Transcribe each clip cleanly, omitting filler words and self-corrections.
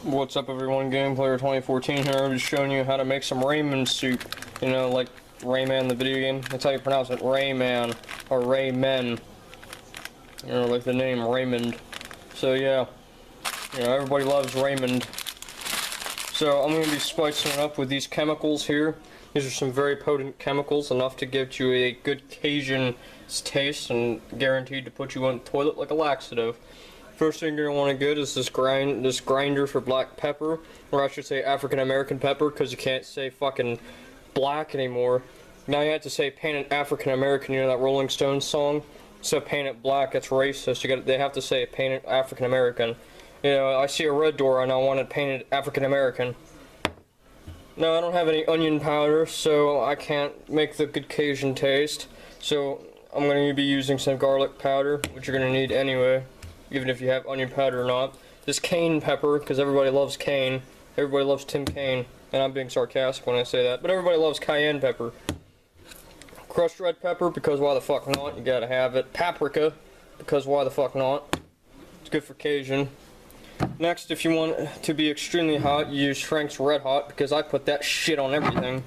What's up everyone, Gameplayer 2014 here. I'm just showing you how to make some ramen soup. You know, like Rayman the video game. That's how you pronounce it, Rayman, or Raymen. You know, like the name Raymond. So yeah, you know, everybody loves Raymond. So I'm going to be spicing it up with these chemicals here. These are some very potent chemicals, enough to give you a good Cajun taste and guaranteed to put you on the toilet like a laxative. First thing you're going to want to get is this grinder for black pepper, or I should say African American pepper, because you can't say fucking black anymore. Now you have to say painted African American. You know that Rolling Stones song? So painted black, that's racist. They have to say painted African American. You know, I see a red door and I want it painted African American. No, I don't have any onion powder, so I can't make the good Cajun taste. So I'm going to be using some garlic powder, which you're going to need anyway, even if you have onion powder or not. This cayenne pepper, because everybody loves Kane. Everybody loves Tim Kaine, and I'm being sarcastic when I say that, but everybody loves cayenne pepper. Crushed red pepper, because why the fuck not? You gotta have it. Paprika, because why the fuck not? It's good for Cajun. Next, if you want it to be extremely hot, you use Frank's Red Hot, because I put that shit on everything.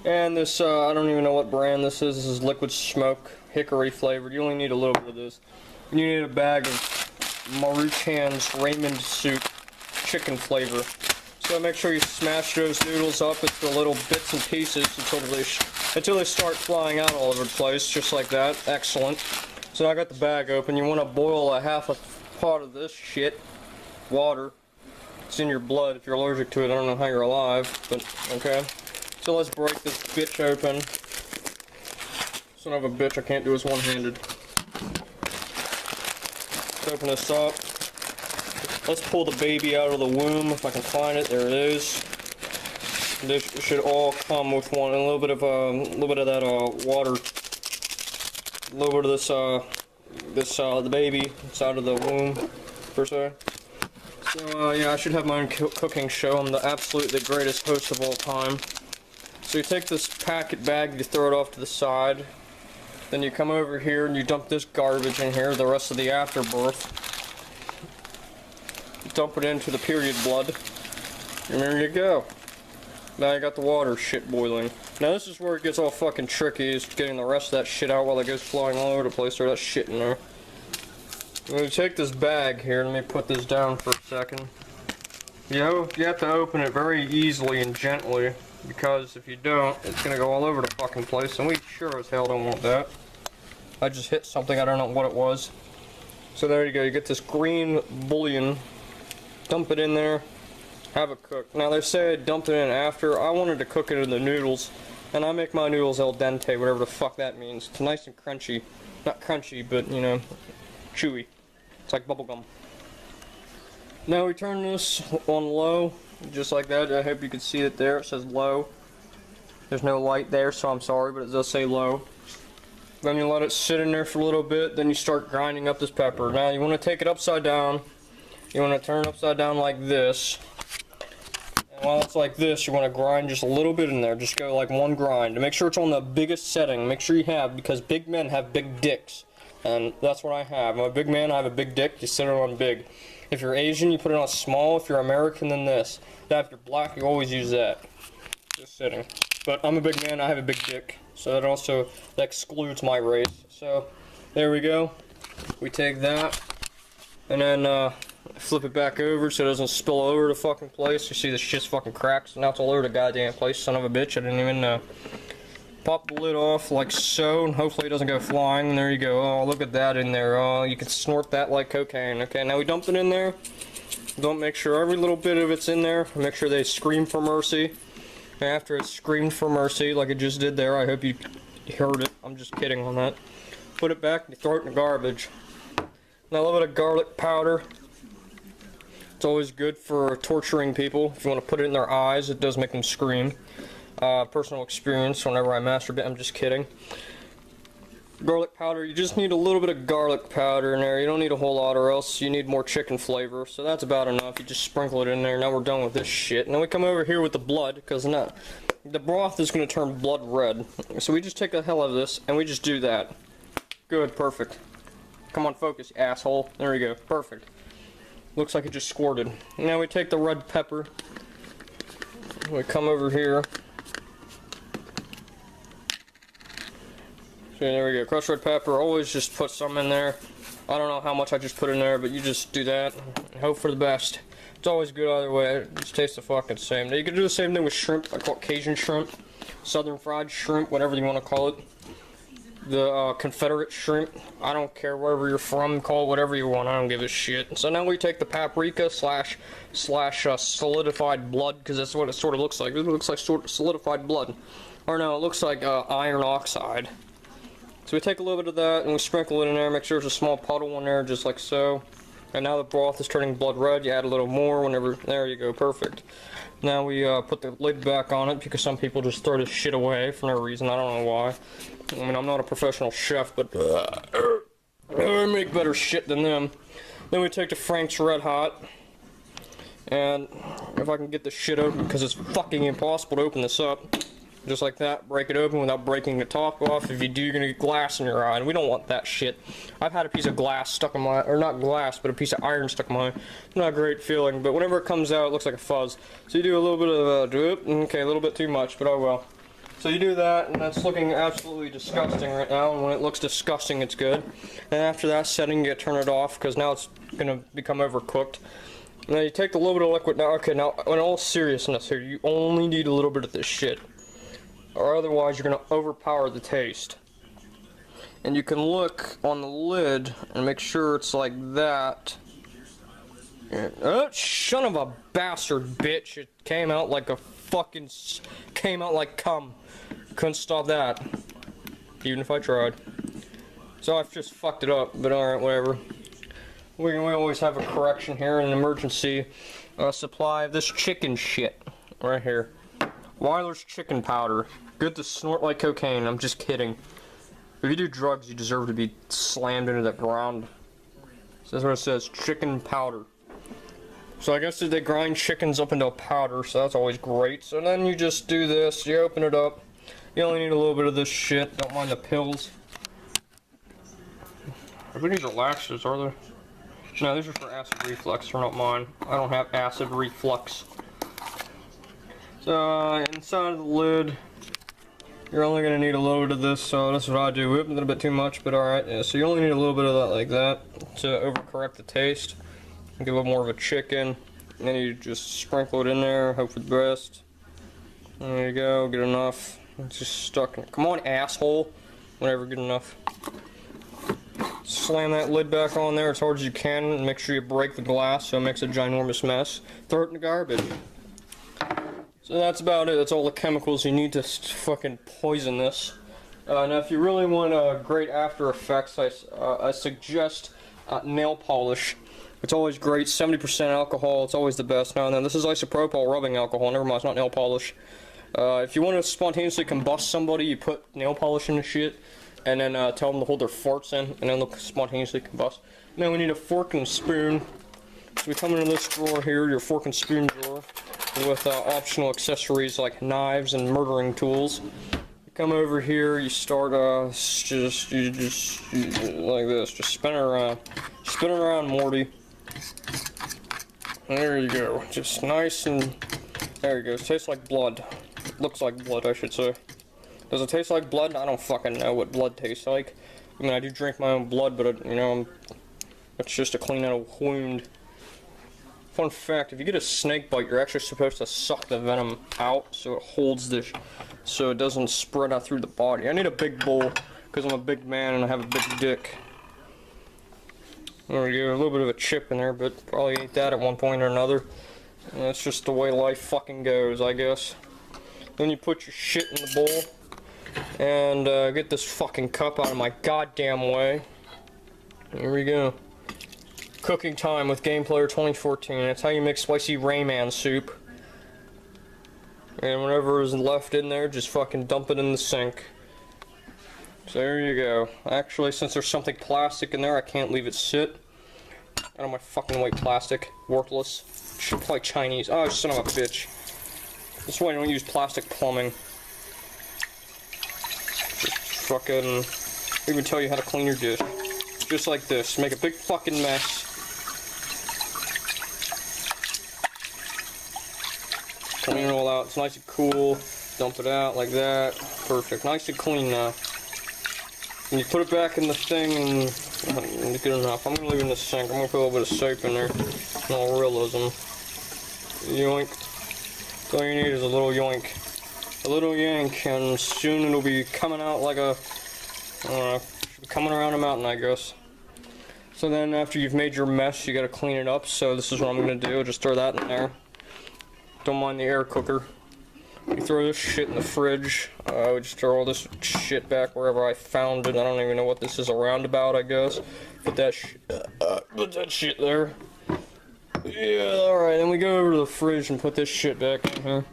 And this, I don't even know what brand this is. This is Liquid Smoke, hickory flavored. You only need a little bit of this. You need a bag of Maruchan's Raymond soup, chicken flavor. So make sure you smash those noodles up into little bits and pieces until they start flying out all over the place, just like that. Excellent. So I got the bag open. You want to boil a half a pot of this shit. Water. It's in your blood. If you're allergic to it, I don't know how you're alive, but okay. So let's break this bitch open. Son of a bitch, I can't do this one-handed. Let's open this up. Let's pull the baby out of the womb, if I can find it. There it is. This should all come with one, a little bit of that water, a little bit of this the baby inside of the womb, per se. So yeah, I should have my own cooking show. I'm the greatest host of all time. So you take this packet bag, you throw it off to the side. Then you come over here and you dump this garbage in here, the rest of the afterbirth. Dump it into the period blood. And there you go. Now you got the water shit boiling. Now this is where it gets all fucking tricky, is getting the rest of that shit out while it goes flying all over the place. There's that shit in there. I'm going to take this bag here, let me put this down for a second. You have to open it very easily and gently, because if you don't, it's going to go all over the fucking place, and we sure as hell don't want that. I just hit something, I don't know what it was. So there you go, you get this green bouillon. Dump it in there, have it cook. Now they say I dumped it in after. I wanted to cook it in the noodles, and I make my noodles al dente, whatever the fuck that means. It's nice and crunchy. Not crunchy, but you know, chewy. It's like bubblegum. Now we turn this on low, just like that. I hope you can see it there. It says low. There's no light there, so I'm sorry, but it does say low. Then you let it sit in there for a little bit, then you start grinding up this pepper. Now you want to take it upside down. You want to turn it upside down like this. And while it's like this, you want to grind just a little bit in there. Just go like one grind. To make sure it's on the biggest setting. Make sure you have, because big men have big dicks. And that's what I have. I'm a big man, I have a big dick, you set it on big. If you're Asian, you put it on small. If you're American, then this. Now if you're black, you always use that. Just sitting. But I'm a big man, I have a big dick. So that excludes my race. So, there we go. We take that, and then flip it back over so it doesn't spill over the fucking place. You see the shit's fucking cracks. Now it's all over the goddamn place, son of a bitch, I didn't even know. Pop the lid off like so, and hopefully it doesn't go flying. And there you go. Oh, look at that in there. Oh, you can snort that like cocaine. Okay, now we dumped it in there. Don't make sure every little bit of it's in there. Make sure they scream for mercy. After it screamed for mercy, like it just did there, I hope you heard it. I'm just kidding on that. Put it back and throw it in the garbage. Now a little bit of garlic powder. It's always good for torturing people. If you want to put it in their eyes, it does make them scream. Personal experience whenever I masturbate. I'm just kidding. Garlic powder, you just need a little bit of garlic powder in there. You don't need a whole lot, or else you need more chicken flavor. So that's about enough. You just sprinkle it in there. Now we're done with this shit. Now we come over here with the blood, because the broth is going to turn blood red. So we just take the hell out of this, and we just do that. Good, perfect. Come on, focus, asshole. There we go, perfect. Looks like it just squirted. Now we take the red pepper. We come over here. So there we go. Crushed red pepper. Always just put some in there. I don't know how much I just put in there, but you just do that and hope for the best. It's always good either way. It just tastes the fucking same. Now you can do the same thing with shrimp. I call it Cajun shrimp, southern fried shrimp, whatever you want to call it. The Confederate shrimp. I don't care wherever you're from. Call it whatever you want. I don't give a shit. So now we take the paprika slash solidified blood, because that's what it sort of looks like. It looks like sort of solidified blood. Or no, it looks like iron oxide. So we take a little bit of that and we sprinkle it in there, make sure there's a small puddle in there, just like so. And now the broth is turning blood red, you add a little more whenever, there you go, perfect. Now we put the lid back on it, because some people just throw this shit away for no reason, I don't know why. I mean, I'm not a professional chef, but I make better shit than them. Then we take the Frank's Red Hot, and if I can get this shit open, because it's fucking impossible to open this up. Just like that, break it open without breaking the top off. If you do, you're gonna get glass in your eye, and we don't want that shit. I've had a piece of glass stuck in my, or not glass, but a piece of iron stuck in my eye. Not a great feeling, but whenever it comes out, it looks like a fuzz. So you do a little bit of, okay, a little bit too much, but oh well. So you do that, and that's looking absolutely disgusting right now, and when it looks disgusting, it's good. And after that setting, you turn it off, because now it's gonna become overcooked. Now you take a little bit of liquid, now, okay, now, in all seriousness here, you only need a little bit of this shit, or otherwise you're going to overpower the taste. And you can look on the lid and make sure it's like that. And, oh, son of a bastard, bitch. It came out like a fucking, came out like cum. Couldn't stop that, even if I tried. So I've just fucked it up, but alright, whatever. We always have a correction here, an emergency supply of this chicken shit right here. Weiler's chicken powder. Good to snort like cocaine. I'm just kidding. If you do drugs, you deserve to be slammed into the ground. So that's what it says. Chicken powder. So I guess they grind chickens up into a powder, so that's always great. So then you just do this. You open it up. You only need a little bit of this shit. Don't mind the pills. I think these are laxatives, are they? No, these are for acid reflux. They're not mine. I don't have acid reflux. So inside of the lid, you're only going to need a little bit of this, so that's what I do. Whip a little bit too much, but alright. Yeah, so you only need a little bit of that like that to overcorrect the taste. Get a little more of a chicken. And then you just sprinkle it in there, hope for the best. There you go, get enough. It's just stuck in. Come on, asshole. Whatever, good enough. Slam that lid back on there as hard as you can and make sure you break the glass so it makes a ginormous mess. Throw it in the garbage. So that's about it. That's all the chemicals you need to fucking poison this. Now if you really want great after effects, I suggest nail polish. It's always great. 70% alcohol. It's always the best. Now this is isopropyl rubbing alcohol. Never mind, it's not nail polish. If you want to spontaneously combust somebody, you put nail polish in the shit, and then tell them to hold their farts in, and then they'll spontaneously combust. Now we need a fork and spoon. So we come into this drawer here, your fork and spoon drawer, with optional accessories like knives and murdering tools. You come over here, you start just like this, just spin it around, Morty. There you go, just nice and there you go. It tastes like blood. Looks like blood, I should say. Does it taste like blood? I don't fucking know what blood tastes like. I mean, I do drink my own blood, but you know, it's just to clean out a wound. Fun fact, if you get a snake bite, you're actually supposed to suck the venom out so it holds this, so it doesn't spread out through the body. I need a big bowl, because I'm a big man and I have a big dick. There we go, a little bit of a chip in there, but probably ate that at one point or another. And that's just the way life fucking goes, I guess. Then you put your shit in the bowl, and get this fucking cup out of my goddamn way. Here we go. Cooking time with Game Player 2014. That's how you make spicy ramen soup. And whatever is left in there, just fucking dump it in the sink. So there you go. Actually, since there's something plastic in there, I can't leave it sit. I don't know my fucking white plastic. Worthless. Should play Chinese. Oh, son of a bitch. That's why I don't use plastic plumbing. Just fucking even tell you how to clean your dish. Just like this. Make a big fucking mess. out. It's nice and cool. Dump it out like that. Perfect. Nice and clean now. And you put it back in the thing and good enough. I'm gonna leave it in the sink. I'm gonna put a little bit of soap in there. In all realism. Yoink. All you need is a little yoink. A little yank, and soon it'll be coming out like a, I don't know, coming around a mountain, I guess. So then after you've made your mess, you gotta clean it up. So this is what I'm gonna do. Just throw that in there. Don't mind the air cooker. You throw this shit in the fridge. I would just throw all this shit back wherever I found it. I don't even know what this is, a roundabout, I guess. Put that shit there. Yeah, alright, then we go over to the fridge and put this shit back in here.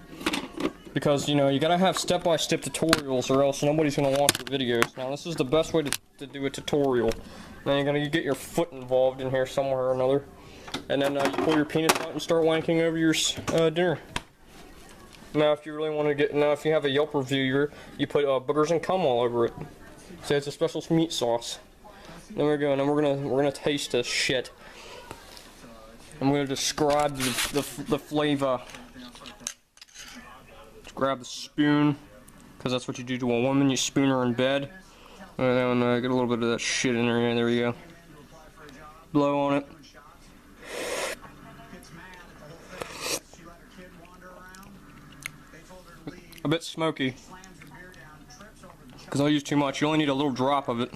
Because, you know, you gotta have step-by-step tutorials or else nobody's gonna watch your videos. Now, this is the best way to do a tutorial. Now, you're gonna get your foot involved in here somewhere or another. And then you pull your penis out and start wanking over your dinner. Now, if you really want to get, now if you have a Yelp review, you put boogers and cum all over it. So it's a special meat sauce. Then we're going, and we're gonna taste this shit. I'm gonna describe the flavor. Grab the spoon, because that's what you do to a woman. You spoon her in bed, and then get a little bit of that shit in there. There you go. Blow on it. A bit smoky, because I use too much. You only need a little drop of it.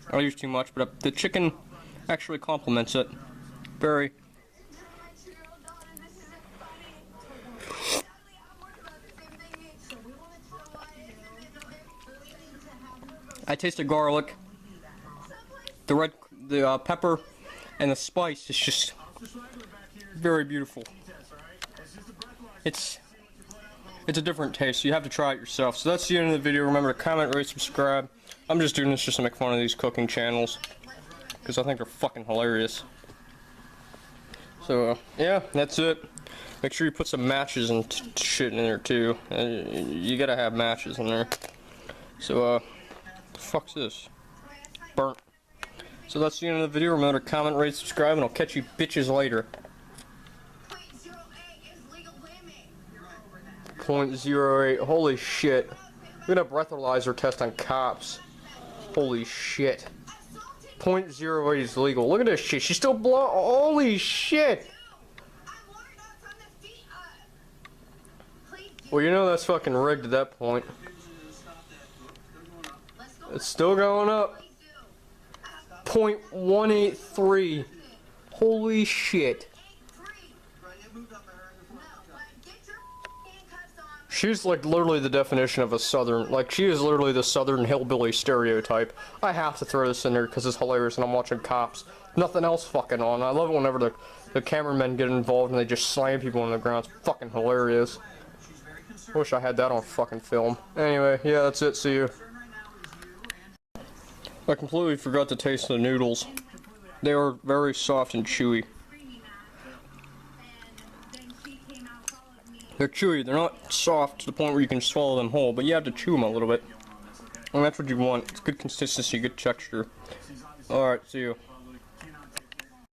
I use too much, but the chicken actually complements it. Very. I taste the garlic, the pepper, and the spice. It's just very beautiful. It's a different taste. So you have to try it yourself. So that's the end of the video. Remember to comment, rate, subscribe. I'm just doing this just to make fun of these cooking channels because I think they're fucking hilarious. So yeah, that's it. Make sure you put some matches and shit in there too. You gotta have matches in there. So the fuck's this? Burnt. So that's the end of the video. Remember to comment, rate, subscribe, and I'll catch you bitches later. 0.08. Holy shit. We're gonna breathalyzer test on cops. Holy shit. 0.08 is legal. Look at this shit. She's still blow. Holy shit. Well, you know that's fucking rigged at that point. It's still going up. 0.183. Holy shit. She's like literally the definition of a southern, like she is literally the southern hillbilly stereotype. I have to throw this in there because it's hilarious and I'm watching cops. Nothing else fucking on. I love it whenever the cameramen get involved and they just slam people on the ground. It's fucking hilarious. Wish I had that on fucking film. Anyway, yeah, that's it. See you. I completely forgot to taste the noodles. They are very soft and chewy. They're chewy. They're not soft to the point where you can swallow them whole, but you have to chew them a little bit. And that's what you want. It's good consistency, good texture. Alright, see you.